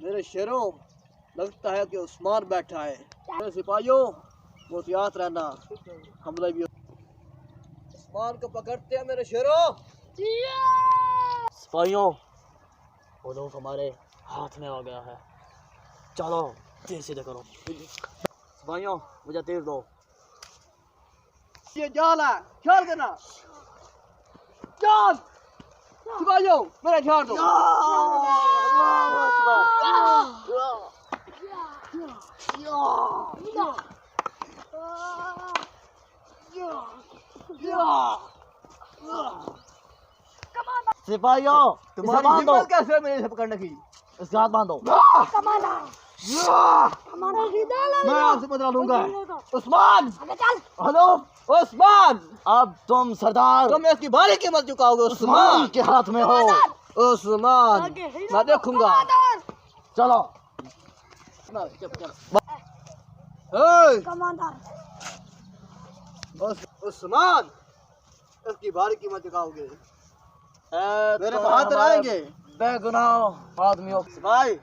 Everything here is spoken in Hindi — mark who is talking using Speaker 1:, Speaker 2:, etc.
Speaker 1: मेरे शेरों, लगता है कि उस्मान बैठा है। मेरे सिपाहियों, मोहतियात रहना, हमला भी। उस्मान को पकड़ते हैं मेरे शेरों।
Speaker 2: सिपाहियों, बंदूक हमारे हाथ में आ गया है, चलो तीर सीधे करो। सिपाहियों, मुझे तीर दो।
Speaker 1: ये जाल है, ख्याल करना। जाल, सिपाहियों मेरा ख्याल दो।
Speaker 2: सिपाहियों,
Speaker 1: तुम्हारी हिम्मत कैसे है मेरे से पकड़ने की?
Speaker 2: इसके हाथ बांधो।
Speaker 1: मैं आपसे बदला लूंगा। उस्मान, हेलो उस्मान,
Speaker 2: अब तुम सरदार
Speaker 1: तुम इसकी भारी कीमत चुकाओगे। उस्मान
Speaker 2: के हाथ में हो।
Speaker 1: उस्मान, मैं देखूंगा।
Speaker 2: चलो।
Speaker 1: उस्मान, इसकी भारी कीमत चुकाओगे। मेरे
Speaker 2: तो
Speaker 1: हाथ आएंगे।
Speaker 2: बेगुनाह आदमियों।
Speaker 1: भाई